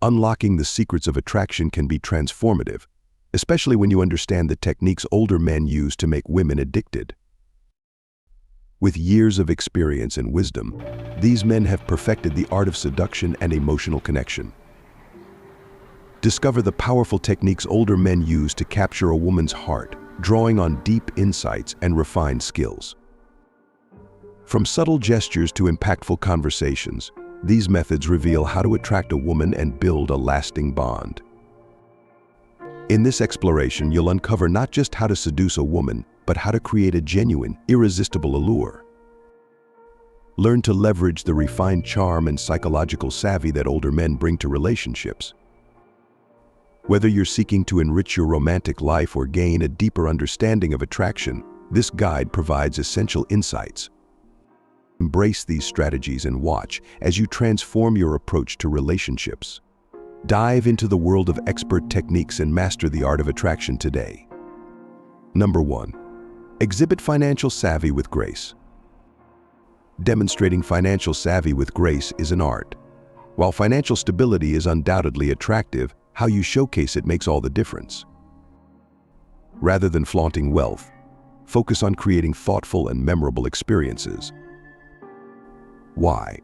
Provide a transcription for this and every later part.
Unlocking the secrets of attraction can be transformative, especially when you understand the techniques older men use to make women addicted. With years of experience and wisdom, these men have perfected the art of seduction and emotional connection. Discover the powerful techniques older men use to capture a woman's heart, drawing on deep insights and refined skills. From subtle gestures to impactful conversations, these methods reveal how to attract a woman and build a lasting bond. In this exploration, you'll uncover not just how to seduce a woman, but how to create a genuine, irresistible allure. Learn to leverage the refined charm and psychological savvy that older men bring to relationships. Whether you're seeking to enrich your romantic life or gain a deeper understanding of attraction, this guide provides essential insights. Embrace these strategies and watch as you transform your approach to relationships. Dive into the world of expert techniques and master the art of attraction today. Number 1. Exhibit financial savvy with grace. Demonstrating financial savvy with grace is an art. While financial stability is undoubtedly attractive, how you showcase it makes all the difference. Rather than flaunting wealth, focus on creating thoughtful and memorable experiences. Why?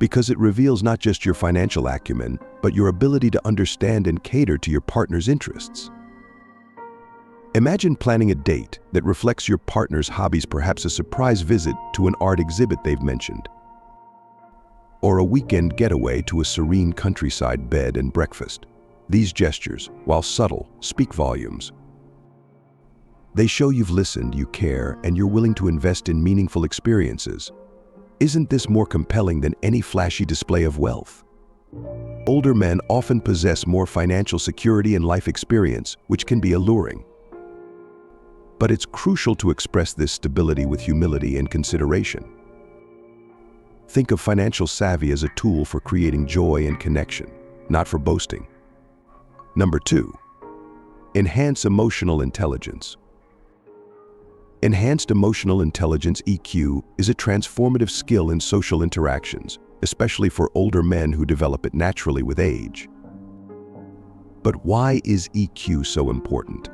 Because it reveals not just your financial acumen, but your ability to understand and cater to your partner's interests. Imagine planning a date that reflects your partner's hobbies, perhaps a surprise visit to an art exhibit they've mentioned, or a weekend getaway to a serene countryside bed and breakfast. These gestures, while subtle, speak volumes. They show you've listened, you care, and you're willing to invest in meaningful experiences. Isn't this more compelling than any flashy display of wealth? Older men often possess more financial security and life experience, which can be alluring. But it's crucial to express this stability with humility and consideration. Think of financial savvy as a tool for creating joy and connection, not for boasting. Number 2. Enhance emotional intelligence. Enhanced emotional intelligence (EQ) is a transformative skill in social interactions, especially for older men who develop it naturally with age. But why is EQ so important?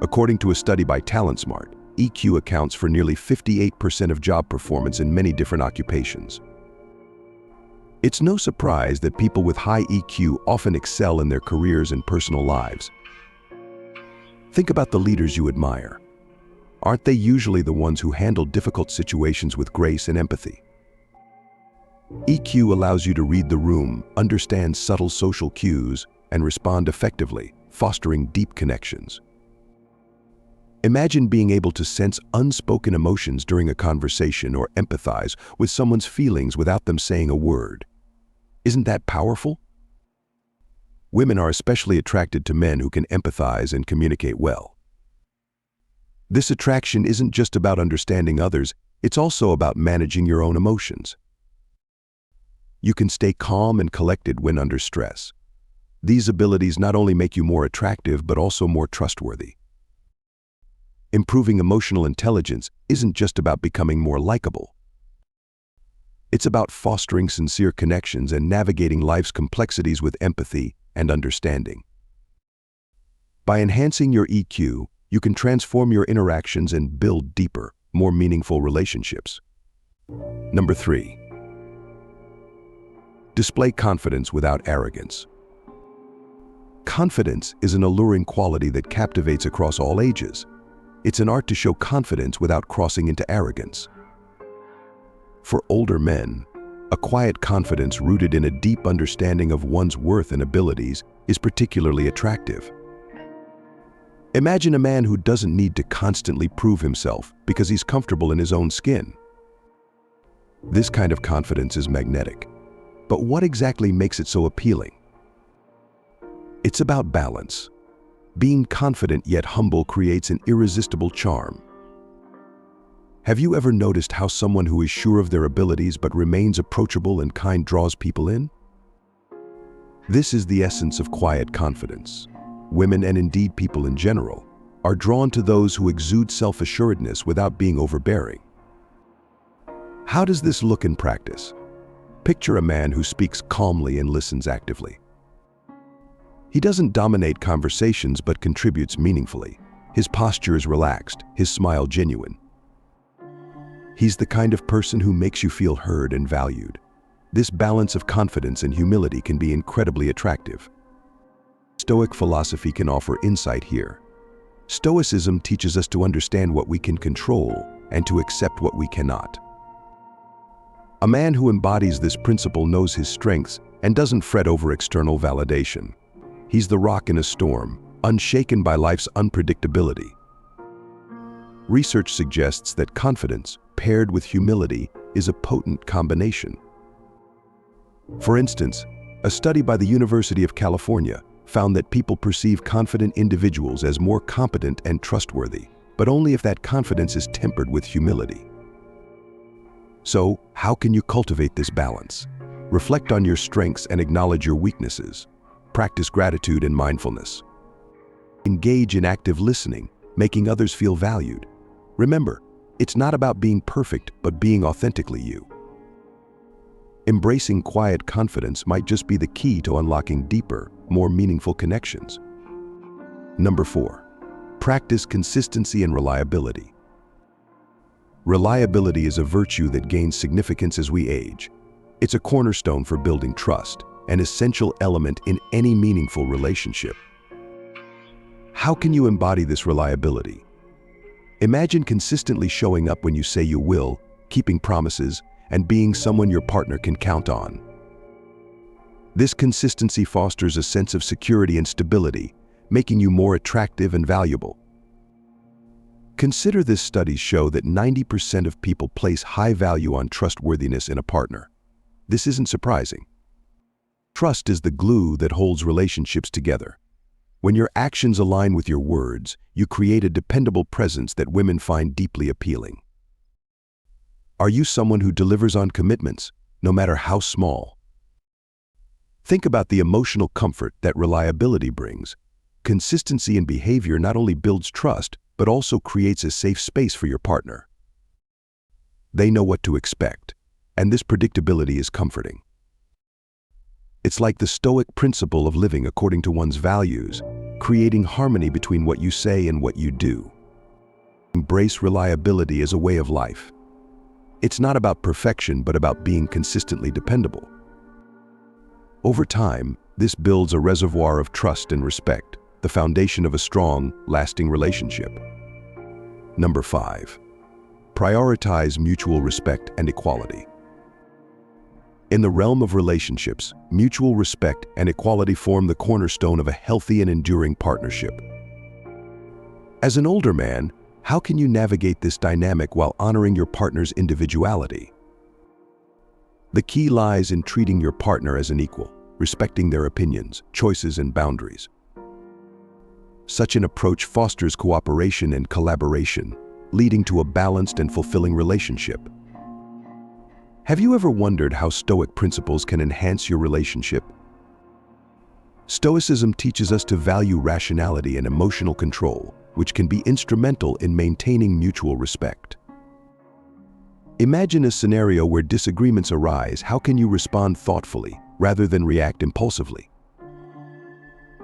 According to a study by TalentSmart, EQ accounts for nearly 58% of job performance in many different occupations. It's no surprise that people with high EQ often excel in their careers and personal lives. Think about the leaders you admire. Aren't they usually the ones who handle difficult situations with grace and empathy? EQ allows you to read the room, understand subtle social cues, and respond effectively, fostering deep connections. Imagine being able to sense unspoken emotions during a conversation or empathize with someone's feelings without them saying a word. Isn't that powerful? Women are especially attracted to men who can empathize and communicate well. This attraction isn't just about understanding others, it's also about managing your own emotions. You can stay calm and collected when under stress. These abilities not only make you more attractive, but also more trustworthy. Improving emotional intelligence isn't just about becoming more likable. It's about fostering sincere connections and navigating life's complexities with empathy and understanding. By enhancing your EQ, you can transform your interactions and build deeper, more meaningful relationships. Number 3. Display confidence without arrogance. Confidence is an alluring quality that captivates across all ages. It's an art to show confidence without crossing into arrogance. For older men, a quiet confidence rooted in a deep understanding of one's worth and abilities is particularly attractive. Imagine a man who doesn't need to constantly prove himself because he's comfortable in his own skin. This kind of confidence is magnetic. But what exactly makes it so appealing? It's about balance. Being confident yet humble creates an irresistible charm. Have you ever noticed how someone who is sure of their abilities but remains approachable and kind draws people in? This is the essence of quiet confidence. Women, and indeed people in general, are drawn to those who exude self-assuredness without being overbearing. How does this look in practice? Picture a man who speaks calmly and listens actively. He doesn't dominate conversations but contributes meaningfully. His posture is relaxed, his smile genuine. He's the kind of person who makes you feel heard and valued. This balance of confidence and humility can be incredibly attractive. Stoic philosophy can offer insight here. Stoicism teaches us to understand what we can control and to accept what we cannot. A man who embodies this principle knows his strengths and doesn't fret over external validation. He's the rock in a storm, unshaken by life's unpredictability. Research suggests that confidence, paired with humility, is a potent combination. For instance, a study by the University of California found that people perceive confident individuals as more competent and trustworthy, but only if that confidence is tempered with humility. So, how can you cultivate this balance? Reflect on your strengths and acknowledge your weaknesses. Practice gratitude and mindfulness. Engage in active listening, making others feel valued. Remember, it's not about being perfect, but being authentically you. Embracing quiet confidence might just be the key to unlocking deeper, more meaningful connections. Number 4, practice consistency and reliability. Reliability is a virtue that gains significance as we age. It's a cornerstone for building trust, an essential element in any meaningful relationship. How can you embody this reliability? Imagine consistently showing up when you say you will, keeping promises, and being someone your partner can count on. This consistency fosters a sense of security and stability, making you more attractive and valuable. Consider this: studies show that 90% of people place high value on trustworthiness in a partner. This isn't surprising. Trust is the glue that holds relationships together. When your actions align with your words, you create a dependable presence that women find deeply appealing. Are you someone who delivers on commitments, no matter how small? Think about the emotional comfort that reliability brings. Consistency in behavior not only builds trust, but also creates a safe space for your partner. They know what to expect, and this predictability is comforting. It's like the Stoic principle of living according to one's values, creating harmony between what you say and what you do. Embrace reliability as a way of life. It's not about perfection, but about being consistently dependable. Over time, this builds a reservoir of trust and respect, the foundation of a strong, lasting relationship. Number 5, prioritize mutual respect and equality. In the realm of relationships, mutual respect and equality form the cornerstone of a healthy and enduring partnership. As an older man, how can you navigate this dynamic while honoring your partner's individuality? The key lies in treating your partner as an equal, respecting their opinions, choices, and boundaries. Such an approach fosters cooperation and collaboration, leading to a balanced and fulfilling relationship. Have you ever wondered how Stoic principles can enhance your relationship? Stoicism teaches us to value rationality and emotional control, which can be instrumental in maintaining mutual respect. Imagine a scenario where disagreements arise. How can you respond thoughtfully, rather than react impulsively?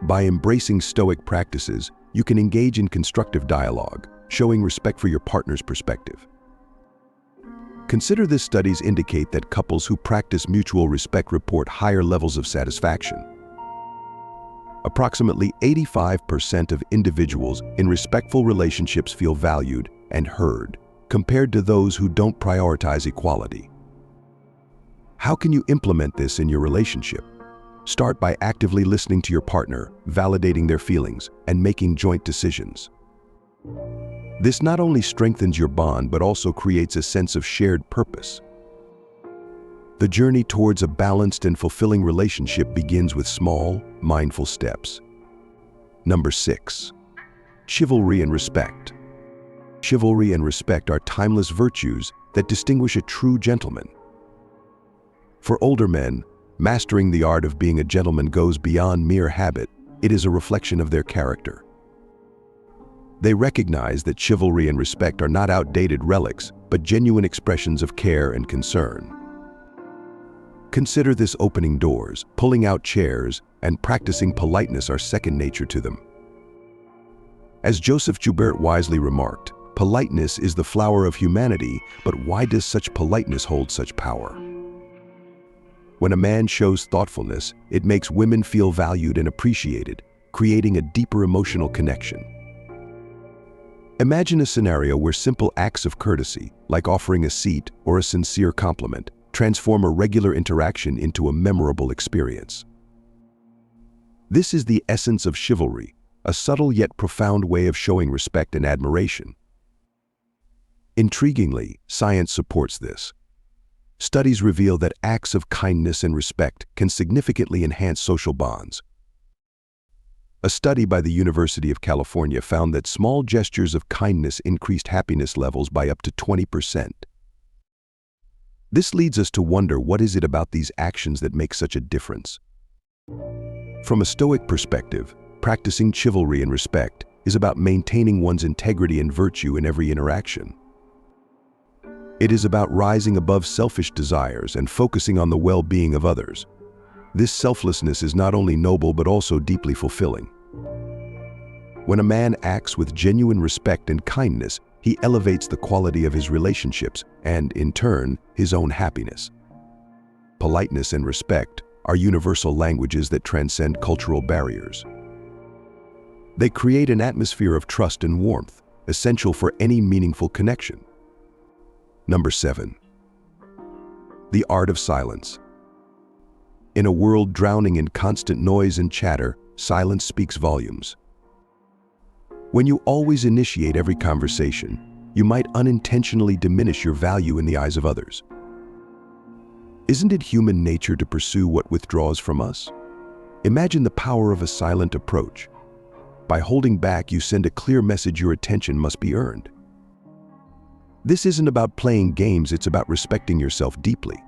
By embracing Stoic practices, you can engage in constructive dialogue, showing respect for your partner's perspective. Consider this: studies indicate that couples who practice mutual respect report higher levels of satisfaction. Approximately 85% of individuals in respectful relationships feel valued and heard, compared to those who don't prioritize equality. How can you implement this in your relationship? Start by actively listening to your partner, validating their feelings, and making joint decisions. This not only strengthens your bond, but also creates a sense of shared purpose. The journey towards a balanced and fulfilling relationship begins with small, mindful steps. Number 6, chivalry and respect. Chivalry and respect are timeless virtues that distinguish a true gentleman. For older men, mastering the art of being a gentleman goes beyond mere habit. It is a reflection of their character. They recognize that chivalry and respect are not outdated relics, but genuine expressions of care and concern. Consider this: opening doors, pulling out chairs, and practicing politeness are second nature to them. As Joseph Joubert wisely remarked, politeness is the flower of humanity, but why does such politeness hold such power? When a man shows thoughtfulness, it makes women feel valued and appreciated, creating a deeper emotional connection. Imagine a scenario where simple acts of courtesy, like offering a seat or a sincere compliment, transform a regular interaction into a memorable experience. This is the essence of chivalry, a subtle yet profound way of showing respect and admiration. Intriguingly, science supports this. Studies reveal that acts of kindness and respect can significantly enhance social bonds. A study by the University of California found that small gestures of kindness increased happiness levels by up to 20%. This leads us to wonder, what is it about these actions that make such a difference? From a Stoic perspective, practicing chivalry and respect is about maintaining one's integrity and virtue in every interaction. It is about rising above selfish desires and focusing on the well-being of others. This selflessness is not only noble but also deeply fulfilling. When a man acts with genuine respect and kindness, he elevates the quality of his relationships and, in turn, his own happiness. Politeness and respect are universal languages that transcend cultural barriers. They create an atmosphere of trust and warmth, essential for any meaningful connection. Number 7. The art of silence. In a world drowning in constant noise and chatter, silence speaks volumes. When you always initiate every conversation, you might unintentionally diminish your value in the eyes of others. Isn't it human nature to pursue what withdraws from us? Imagine the power of a silent approach. By holding back, you send a clear message: your attention must be earned. This isn't about playing games, it's about respecting yourself deeply.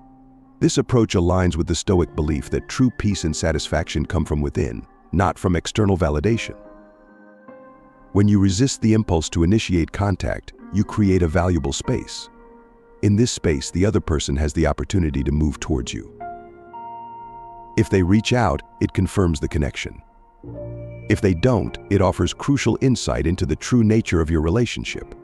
This approach aligns with the Stoic belief that true peace and satisfaction come from within, not from external validation. When you resist the impulse to initiate contact, you create a valuable space. In this space, the other person has the opportunity to move towards you. If they reach out, it confirms the connection. If they don't, it offers crucial insight into the true nature of your relationship.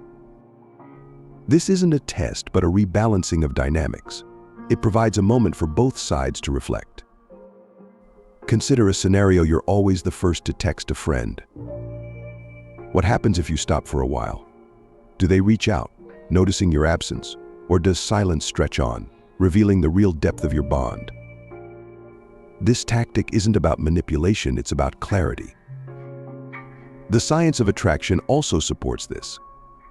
This isn't a test, but a rebalancing of dynamics. It provides a moment for both sides to reflect. Consider a scenario: you're always the first to text a friend. What happens if you stop for a while? Do they reach out, noticing your absence? Or does silence stretch on, revealing the real depth of your bond? This tactic isn't about manipulation, it's about clarity. The science of attraction also supports this.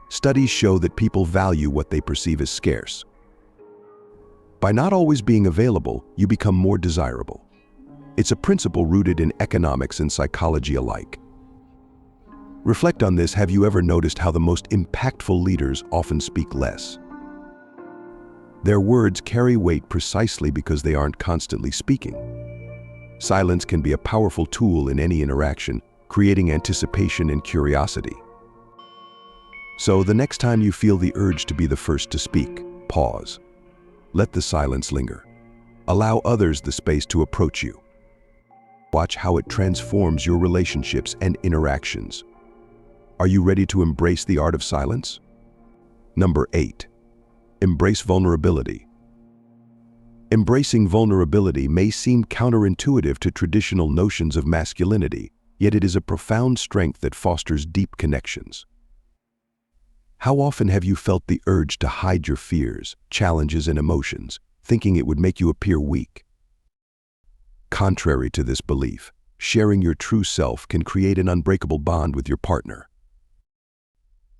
Studies show that people value what they perceive as scarce. By not always being available, you become more desirable. It's a principle rooted in economics and psychology alike. Reflect on this. Have you ever noticed how the most impactful leaders often speak less? Their words carry weight precisely because they aren't constantly speaking. Silence can be a powerful tool in any interaction, creating anticipation and curiosity. So the next time you feel the urge to be the first to speak, pause. Let the silence linger. Allow others the space to approach you. Watch how it transforms your relationships and interactions. Are you ready to embrace the art of silence? Number 8. Embrace vulnerability. Embracing vulnerability may seem counterintuitive to traditional notions of masculinity, yet it is a profound strength that fosters deep connections. How often have you felt the urge to hide your fears, challenges, and emotions, thinking it would make you appear weak? Contrary to this belief, sharing your true self can create an unbreakable bond with your partner.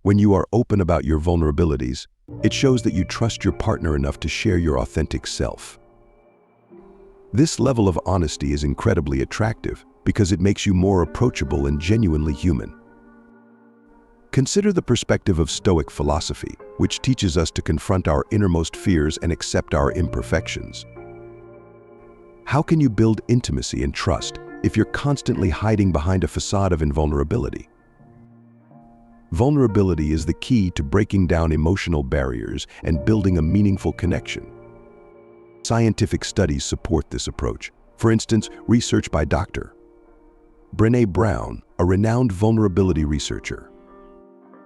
When you are open about your vulnerabilities, it shows that you trust your partner enough to share your authentic self. This level of honesty is incredibly attractive because it makes you more approachable and genuinely human. Consider the perspective of Stoic philosophy, which teaches us to confront our innermost fears and accept our imperfections. How can you build intimacy and trust if you're constantly hiding behind a facade of invulnerability? Vulnerability is the key to breaking down emotional barriers and building a meaningful connection. Scientific studies support this approach. For instance, research by Dr. Brené Brown, a renowned vulnerability researcher,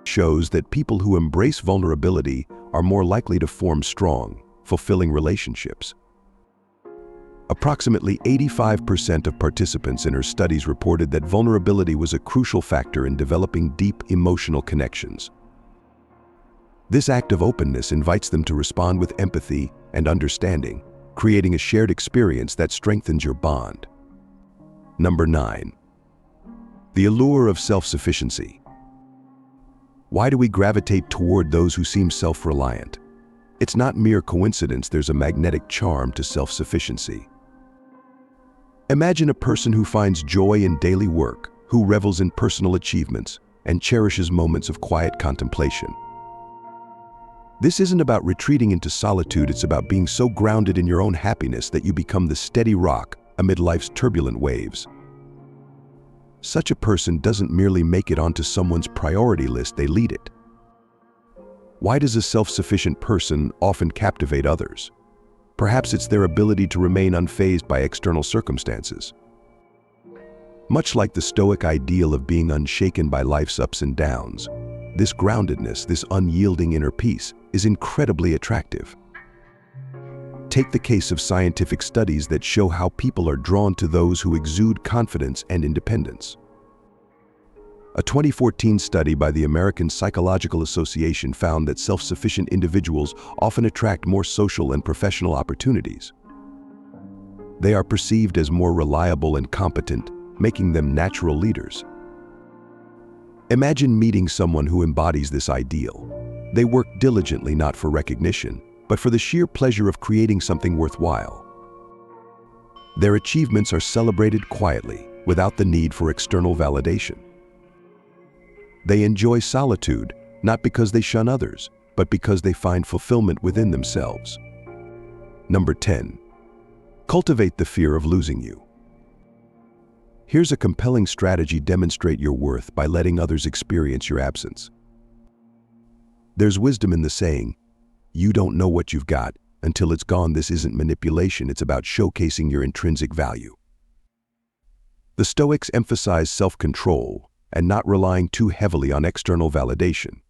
shows that people who embrace vulnerability are more likely to form strong, fulfilling relationships. Approximately 85% of participants in her studies reported that vulnerability was a crucial factor in developing deep emotional connections. This act of openness invites them to respond with empathy and understanding, creating a shared experience that strengthens your bond. Number 9. The allure of self-sufficiency. Why do we gravitate toward those who seem self-reliant? It's not mere coincidence there's a magnetic charm to self-sufficiency. Imagine a person who finds joy in daily work, who revels in personal achievements, and cherishes moments of quiet contemplation. This isn't about retreating into solitude, it's about being so grounded in your own happiness that you become the steady rock amid life's turbulent waves. Such a person doesn't merely make it onto someone's priority list, they lead it. Why does a self-sufficient person often captivate others? Perhaps it's their ability to remain unfazed by external circumstances. Much like the Stoic ideal of being unshaken by life's ups and downs, this groundedness, this unyielding inner peace, is incredibly attractive. Take the case of scientific studies that show how people are drawn to those who exude confidence and independence. A 2014 study by the American Psychological Association found that self-sufficient individuals often attract more social and professional opportunities. They are perceived as more reliable and competent, making them natural leaders. Imagine meeting someone who embodies this ideal. They work diligently not for recognition, but for the sheer pleasure of creating something worthwhile. Their achievements are celebrated quietly, without the need for external validation. They enjoy solitude, not because they shun others, but because they find fulfillment within themselves. Number 10. Cultivate the fear of losing you. Here's a compelling strategy to demonstrate your worth by letting others experience your absence. There's wisdom in the saying, "You don't know what you've got until it's gone." This isn't manipulation, it's about showcasing your intrinsic value. The Stoics emphasize self-control and not relying too heavily on external validation.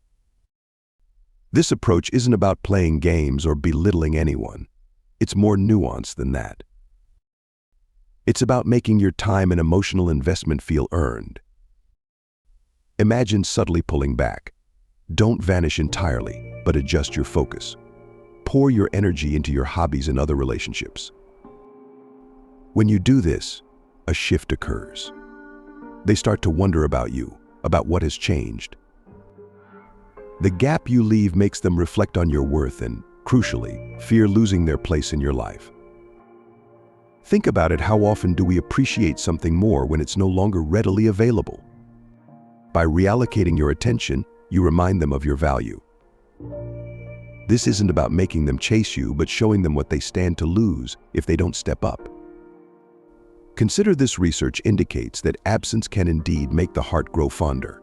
This approach isn't about playing games or belittling anyone. It's more nuanced than that. It's about making your time and emotional investment feel earned. Imagine subtly pulling back. Don't vanish entirely, but adjust your focus. Pour your energy into your hobbies and other relationships. When you do this, a shift occurs. They start to wonder about you, about what has changed. The gap you leave makes them reflect on your worth and, crucially, fear losing their place in your life. Think about it, how often do we appreciate something more when it's no longer readily available? By reallocating your attention, you remind them of your value. This isn't about making them chase you, but showing them what they stand to lose if they don't step up. Consider this: research indicates that absence can indeed make the heart grow fonder.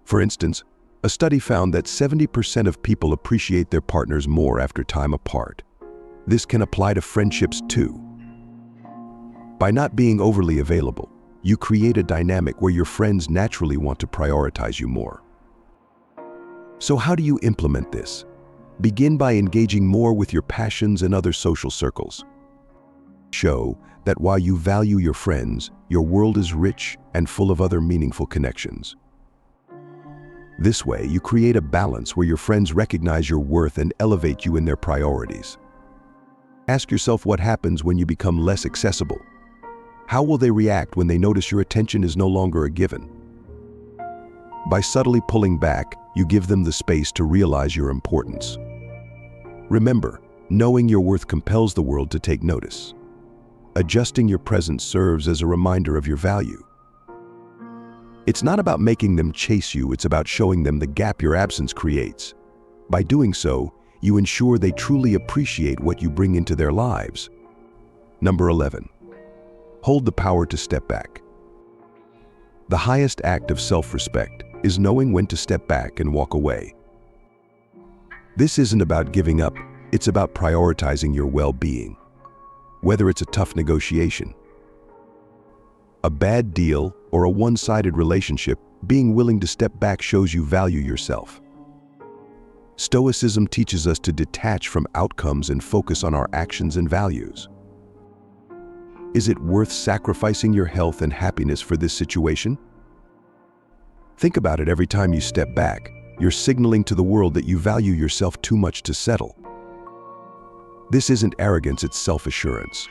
For instance, a study found that 70% of people appreciate their partners more after time apart. This can apply to friendships too. By not being overly available, you create a dynamic where your friends naturally want to prioritize you more. So how do you implement this? Begin by engaging more with your passions and other social circles. Show that while you value your friends, your world is rich and full of other meaningful connections. This way, you create a balance where your friends recognize your worth and elevate you in their priorities. Ask yourself what happens when you become less accessible. How will they react when they notice your attention is no longer a given? By subtly pulling back, you give them the space to realize your importance. Remember, knowing your worth compels the world to take notice. Adjusting your presence serves as a reminder of your value. It's not about making them chase you, it's about showing them the gap your absence creates. By doing so, you ensure they truly appreciate what you bring into their lives. Number 11. Hold the power to step back. The highest act of self-respect is knowing when to step back and walk away. This isn't about giving up, It's about prioritizing your well-being, whether it's a tough negotiation, a bad deal, or a one-sided relationship. Being willing to step back shows you value yourself. Stoicism teaches us to detach from outcomes and focus on our actions and values. Is it worth sacrificing your health and happiness for this situation? Think about it. Every time you step back, you're signaling to the world that you value yourself too much to settle. This isn't arrogance, it's self-assurance.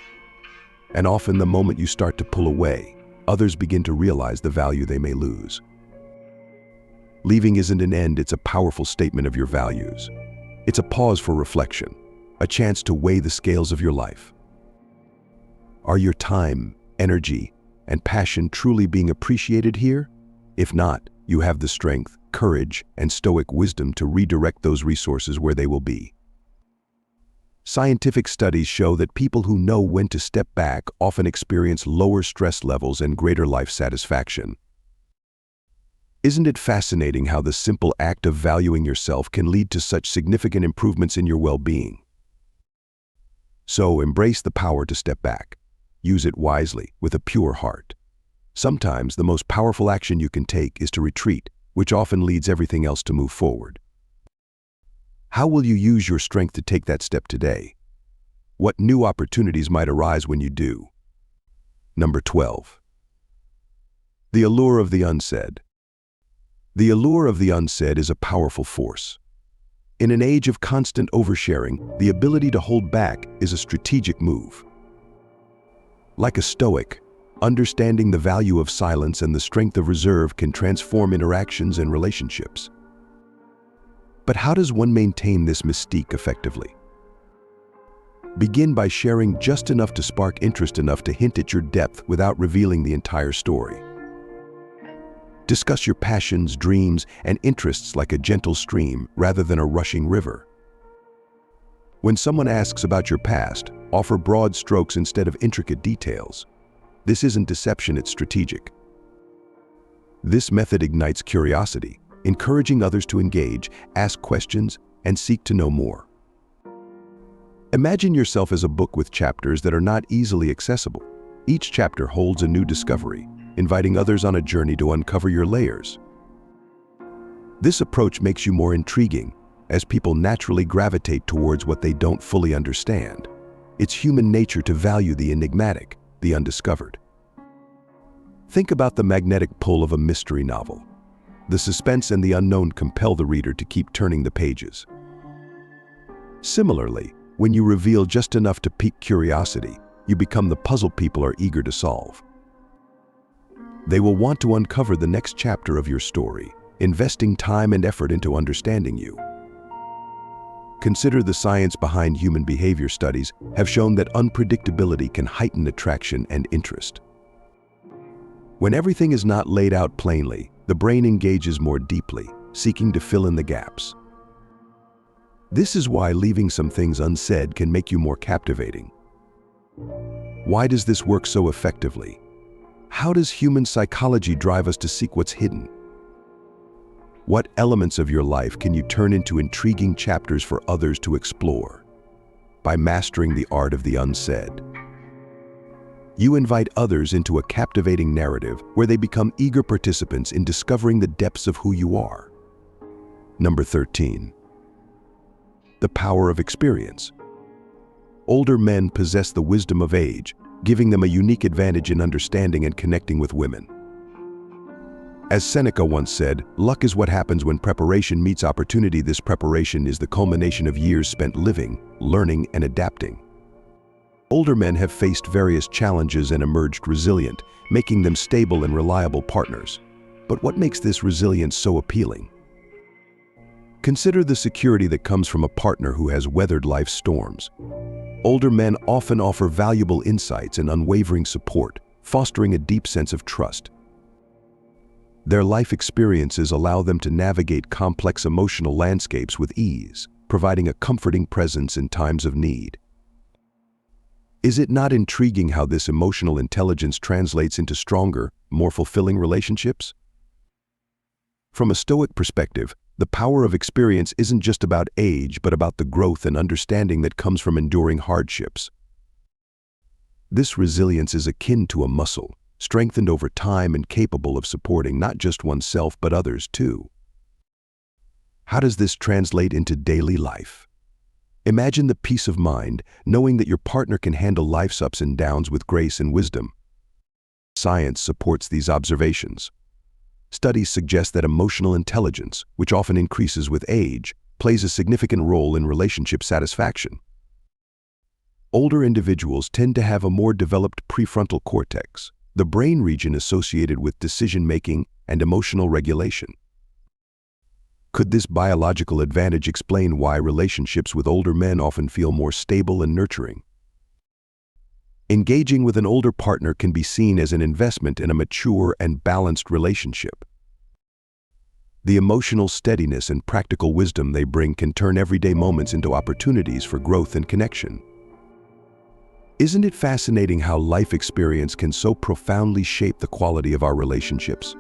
And often the moment you start to pull away, others begin to realize the value they may lose. Leaving isn't an end, it's a powerful statement of your values. It's a pause for reflection, a chance to weigh the scales of your life. Are your time, energy, and passion truly being appreciated here? If not, you have the strength, courage, and stoic wisdom to redirect those resources where they will be. Scientific studies show that people who know when to step back often experience lower stress levels and greater life satisfaction. Isn't it fascinating how the simple act of valuing yourself can lead to such significant improvements in your well-being? So embrace the power to step back. Use it wisely, with a pure heart. Sometimes the most powerful action you can take is to retreat, which often leads everything else to move forward. How will you use your strength to take that step today? What new opportunities might arise when you do? Number 12. The allure of the unsaid. The allure of the unsaid is a powerful force. In an age of constant oversharing, the ability to hold back is a strategic move. Like a stoic, understanding the value of silence and the strength of reserve can transform interactions and relationships. But how does one maintain this mystique effectively? Begin by sharing just enough to spark interest enough to hint at your depth without revealing the entire story. Discuss your passions, dreams, and interests like a gentle stream rather than a rushing river. When someone asks about your past, offer broad strokes instead of intricate details. This isn't deception, it's strategic. This method ignites curiosity, encouraging others to engage, ask questions, and seek to know more. Imagine yourself as a book with chapters that are not easily accessible. Each chapter holds a new discovery, inviting others on a journey to uncover your layers. This approach makes you more intriguing, as people naturally gravitate towards what they don't fully understand. It's human nature to value the enigmatic, the undiscovered. Think about the magnetic pull of a mystery novel. The suspense and the unknown compel the reader to keep turning the pages. Similarly, when you reveal just enough to pique curiosity, you become the puzzle people are eager to solve. They will want to uncover the next chapter of your story, investing time and effort into understanding you. Consider the science behind human behavior. Studies have shown that unpredictability can heighten attraction and interest. When everything is not laid out plainly, the brain engages more deeply, seeking to fill in the gaps. This is why leaving some things unsaid can make you more captivating. Why does this work so effectively? How does human psychology drive us to seek what's hidden? What elements of your life can you turn into intriguing chapters for others to explore? By mastering the art of the unsaid, you invite others into a captivating narrative where they become eager participants in discovering the depths of who you are. Number 13. The power of experience. Older men possess the wisdom of age, giving them a unique advantage in understanding and connecting with women. As Seneca once said, luck is what happens when preparation meets opportunity. This preparation is the culmination of years spent living, learning, and adapting. Older men have faced various challenges and emerged resilient, making them stable and reliable partners. But what makes this resilience so appealing? Consider the security that comes from a partner who has weathered life's storms. Older men often offer valuable insights and unwavering support, fostering a deep sense of trust. Their life experiences allow them to navigate complex emotional landscapes with ease, providing a comforting presence in times of need. Is it not intriguing how this emotional intelligence translates into stronger, more fulfilling relationships? From a Stoic perspective, The power of experience isn't just about age, but about the growth and understanding that comes from enduring hardships. This resilience is akin to a muscle, strengthened over time and capable of supporting not just oneself but others too. How does this translate into daily life? Imagine the peace of mind knowing that your partner can handle life's ups and downs with grace and wisdom. Science supports these observations. Studies suggest that emotional intelligence, which often increases with age, plays a significant role in relationship satisfaction. Older individuals tend to have a more developed prefrontal cortex, the brain region associated with decision-making and emotional regulation. Could this biological advantage explain why relationships with older men often feel more stable and nurturing? Engaging with an older partner can be seen as an investment in a mature and balanced relationship. The emotional steadiness and practical wisdom they bring can turn everyday moments into opportunities for growth and connection. Isn't it fascinating how life experience can so profoundly shape the quality of our relationships?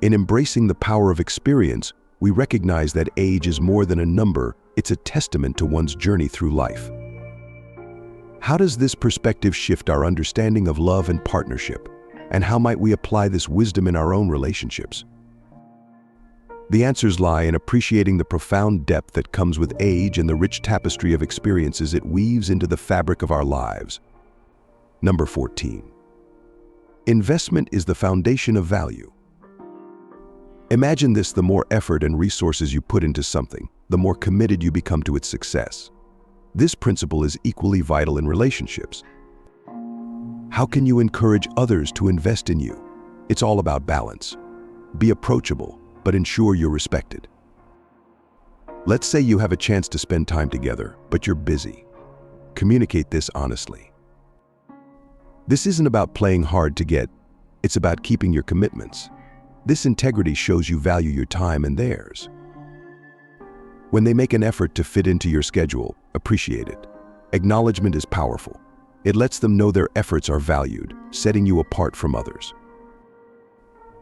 In embracing the power of experience, we recognize that age is more than a number, it's a testament to one's journey through life. How does this perspective shift our understanding of love and partnership? And how might we apply this wisdom in our own relationships? The answers lie in appreciating the profound depth that comes with age and the rich tapestry of experiences it weaves into the fabric of our lives. Number 14. Investment is the foundation of value. Imagine this: the more effort and resources you put into something, the more committed you become to its success. This principle is equally vital in relationships. How can you encourage others to invest in you? It's all about balance. Be approachable, but ensure you're respected. Let's say you have a chance to spend time together, but you're busy. Communicate this honestly. This isn't about playing hard to get, it's about keeping your commitments. This integrity shows you value your time and theirs. When they make an effort to fit into your schedule, appreciate it. Acknowledgement is powerful. It lets them know their efforts are valued, setting you apart from others.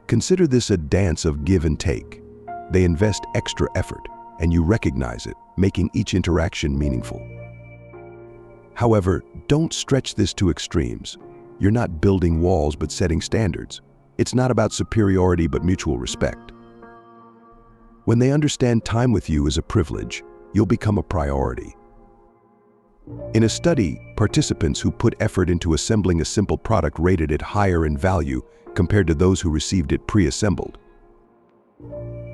Consider this a dance of give and take. They invest extra effort, and you recognize it, making each interaction meaningful. However, don't stretch this to extremes. You're not building walls but setting standards. It's not about superiority but mutual respect. When they understand time with you is a privilege, you'll become a priority. In a study, participants who put effort into assembling a simple product rated it higher in value compared to those who received it pre-assembled.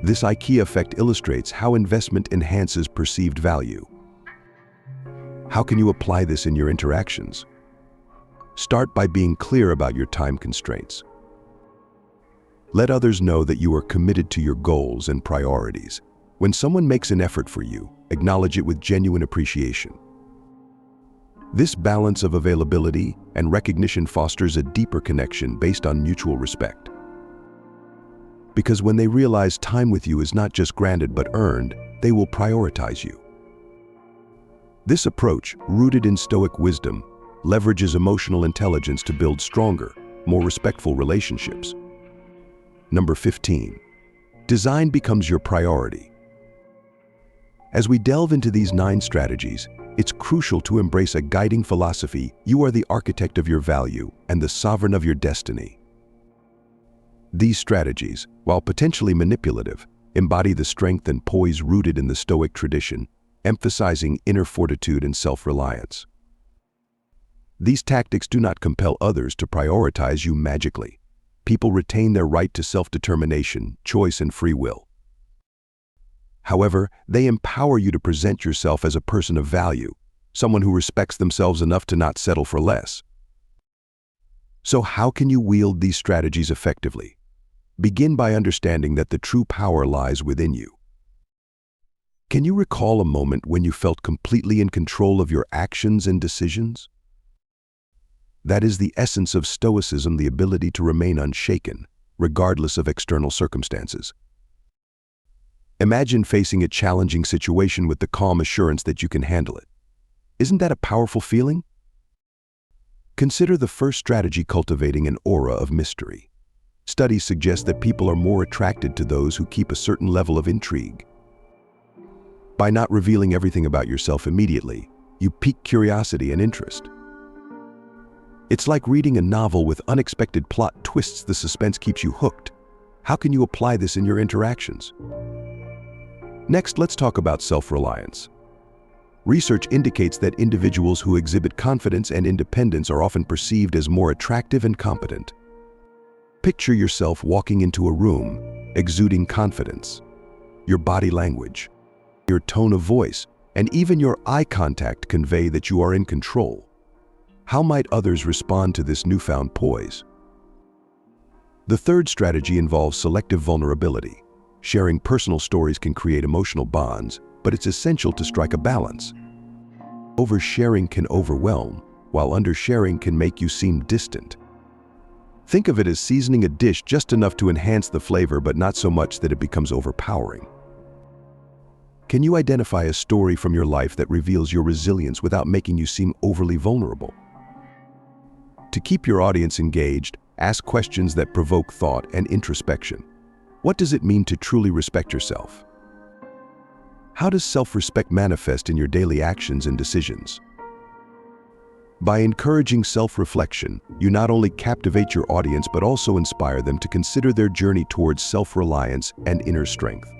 This IKEA effect illustrates how investment enhances perceived value. How can you apply this in your interactions? Start by being clear about your time constraints. Let others know that you are committed to your goals and priorities. When someone makes an effort for you, acknowledge it with genuine appreciation. This balance of availability and recognition fosters a deeper connection based on mutual respect. Because when they realize time with you is not just granted but earned, they will prioritize you. This approach, rooted in Stoic wisdom, leverages emotional intelligence to build stronger, more respectful relationships. Number 15. Design becomes your priority. As we delve into these 9 strategies, it's crucial to embrace a guiding philosophy: you are the architect of your value and the sovereign of your destiny. These strategies, while potentially manipulative, embody the strength and poise rooted in the Stoic tradition, emphasizing inner fortitude and self-reliance. These tactics do not compel others to prioritize you magically. People retain their right to self-determination, choice, and free will. However, they empower you to present yourself as a person of value, someone who respects themselves enough to not settle for less. So how can you wield these strategies effectively? Begin by understanding that the true power lies within you. Can you recall a moment when you felt completely in control of your actions and decisions? That is the essence of Stoicism, the ability to remain unshaken, regardless of external circumstances. Imagine facing a challenging situation with the calm assurance that you can handle it. Isn't that a powerful feeling? Consider the first strategy: cultivating an aura of mystery. Studies suggest that people are more attracted to those who keep a certain level of intrigue. By not revealing everything about yourself immediately, you pique curiosity and interest. It's like reading a novel with unexpected plot twists. The suspense keeps you hooked. How can you apply this in your interactions? Next, let's talk about self-reliance. Research indicates that individuals who exhibit confidence and independence are often perceived as more attractive and competent. Picture yourself walking into a room, exuding confidence. Your body language, your tone of voice, and even your eye contact convey that you are in control. How might others respond to this newfound poise? The third strategy involves selective vulnerability. Sharing personal stories can create emotional bonds, but it's essential to strike a balance. Oversharing can overwhelm, while undersharing can make you seem distant. Think of it as seasoning a dish just enough to enhance the flavor, but not so much that it becomes overpowering. Can you identify a story from your life that reveals your resilience without making you seem overly vulnerable? To keep your audience engaged, ask questions that provoke thought and introspection. What does it mean to truly respect yourself? How does self-respect manifest in your daily actions and decisions? By encouraging self-reflection, you not only captivate your audience but also inspire them to consider their journey towards self-reliance and inner strength.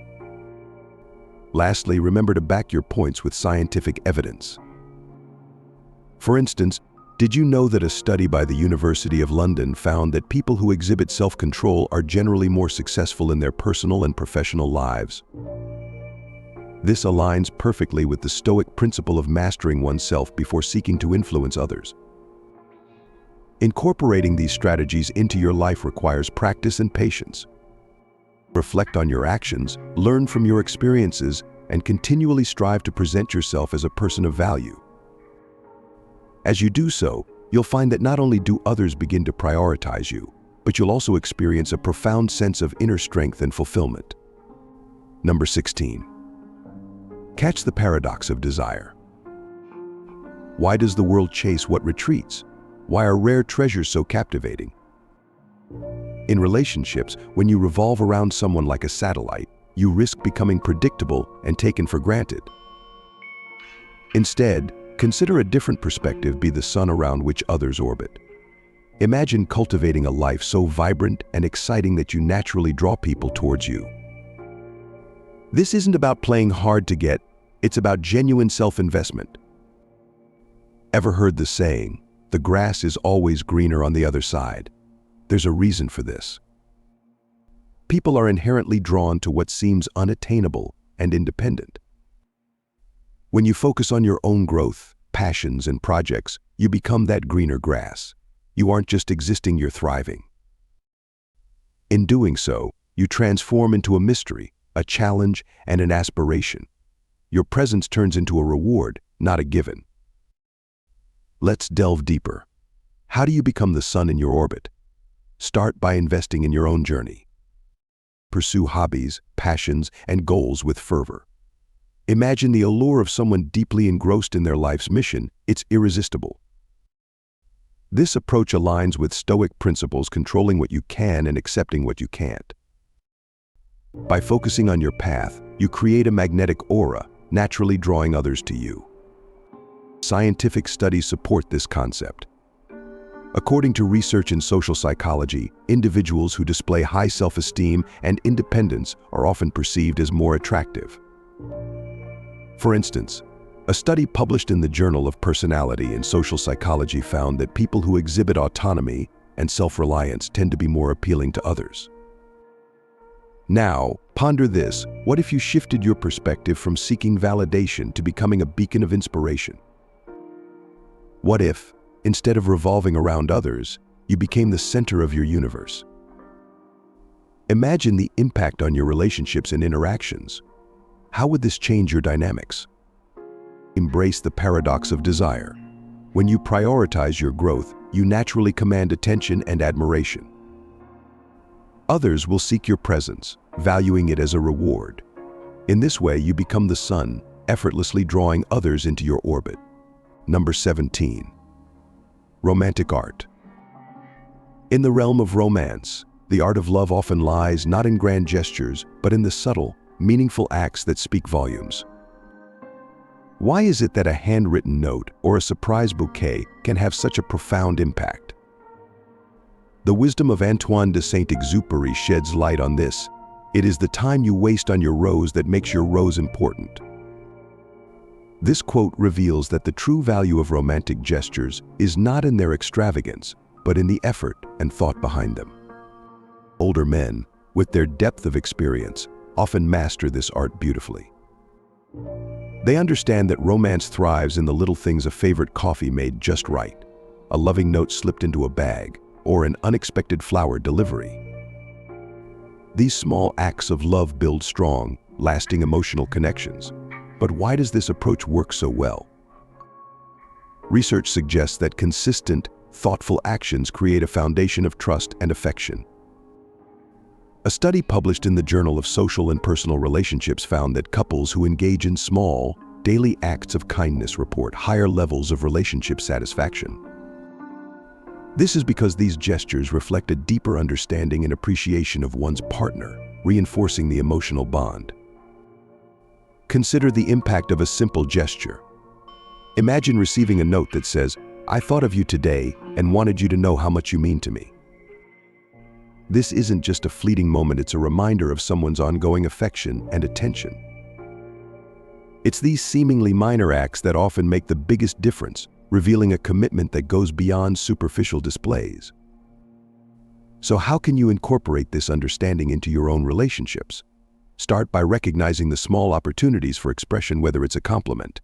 Lastly, remember to back your points with scientific evidence. For instance, did you know that a study by the University of London found that people who exhibit self-control are generally more successful in their personal and professional lives? This aligns perfectly with the Stoic principle of mastering oneself before seeking to influence others. Incorporating these strategies into your life requires practice and patience. Reflect on your actions, learn from your experiences, and continually strive to present yourself as a person of value. As you do so, you'll find that not only do others begin to prioritize you, but you'll also experience a profound sense of inner strength and fulfillment. Number 16. Catch the paradox of desire. Why does the world chase what retreats? Why are rare treasures so captivating? In relationships, when you revolve around someone like a satellite, you risk becoming predictable and taken for granted. Instead, consider a different perspective: be the sun around which others orbit. Imagine cultivating a life so vibrant and exciting that you naturally draw people towards you. This isn't about playing hard to get, it's about genuine self-investment. Ever heard the saying, "The grass is always greener on the other side"? There's a reason for this. People are inherently drawn to what seems unattainable and independent. When you focus on your own growth, passions, and projects, you become that greener grass. You aren't just existing, you're thriving. In doing so, you transform into a mystery, a challenge, and an aspiration. Your presence turns into a reward, not a given. Let's delve deeper. How do you become the sun in your orbit? Start by investing in your own journey. Pursue hobbies, passions, and goals with fervor. Imagine the allure of someone deeply engrossed in their life's mission. It's irresistible. This approach aligns with Stoic principles, controlling what you can and accepting what you can't. By focusing on your path, you create a magnetic aura, naturally drawing others to you. Scientific studies support this concept. According to research in social psychology, individuals who display high self-esteem and independence are often perceived as more attractive. For instance, a study published in the Journal of Personality and Social Psychology found that people who exhibit autonomy and self-reliance tend to be more appealing to others. Now, ponder this: what if you shifted your perspective from seeking validation to becoming a beacon of inspiration? What if, instead of revolving around others, you became the center of your universe? Imagine the impact on your relationships and interactions. How would this change your dynamics? Embrace the paradox of desire. When you prioritize your growth, you naturally command attention and admiration. Others will seek your presence, valuing it as a reward. In this way, you become the sun, effortlessly drawing others into your orbit. Number 17. Romantic art. In the realm of romance, the art of love often lies not in grand gestures, but in the subtle, meaningful acts that speak volumes. Why is it that a handwritten note or a surprise bouquet can have such a profound impact? The wisdom of Antoine de Saint-Exupéry sheds light on this. It is the time you waste on your rose that makes your rose important. This quote reveals that the true value of romantic gestures is not in their extravagance, but in the effort and thought behind them. Older men, with their depth of experience, often master this art beautifully. They understand that romance thrives in the little things: a favorite coffee made just right, a loving note slipped into a bag, or an unexpected flower delivery. These small acts of love build strong, lasting emotional connections. But why does this approach work so well? Research suggests that consistent, thoughtful actions create a foundation of trust and affection. A study published in the Journal of Social and Personal Relationships found that couples who engage in small, daily acts of kindness report higher levels of relationship satisfaction. This is because these gestures reflect a deeper understanding and appreciation of one's partner, reinforcing the emotional bond. Consider the impact of a simple gesture. Imagine receiving a note that says, "I thought of you today and wanted you to know how much you mean to me." This isn't just a fleeting moment, it's a reminder of someone's ongoing affection and attention. It's these seemingly minor acts that often make the biggest difference, revealing a commitment that goes beyond superficial displays. So how can you incorporate this understanding into your own relationships? Start by recognizing the small opportunities for expression, whether it's a compliment,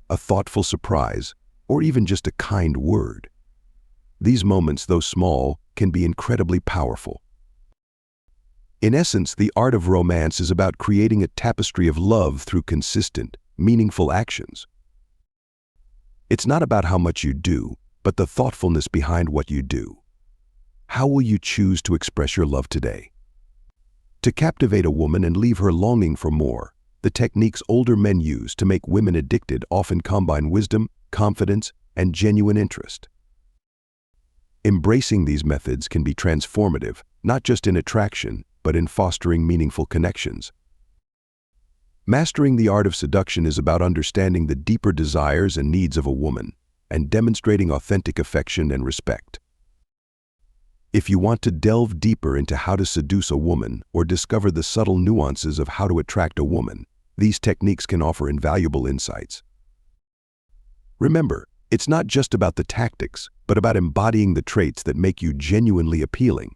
a thoughtful surprise, or even just a kind word. These moments, though small, can be incredibly powerful. In essence, the art of romance is about creating a tapestry of love through consistent, meaningful actions. It's not about how much you do, but the thoughtfulness behind what you do. How will you choose to express your love today? To captivate a woman and leave her longing for more, the techniques older men use to make women addicted often combine wisdom, confidence, and genuine interest. Embracing these methods can be transformative, not just in attraction, but in fostering meaningful connections. Mastering the art of seduction is about understanding the deeper desires and needs of a woman and demonstrating authentic affection and respect. If you want to delve deeper into how to seduce a woman or discover the subtle nuances of how to attract a woman, these techniques can offer invaluable insights. Remember, it's not just about the tactics, but about embodying the traits that make you genuinely appealing.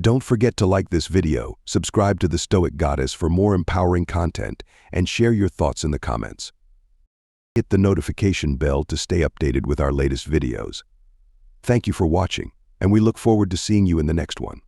Don't forget to like this video, subscribe to the Stoic Goddess for more empowering content, and share your thoughts in the comments. Hit the notification bell to stay updated with our latest videos. Thank you for watching, and we look forward to seeing you in the next one.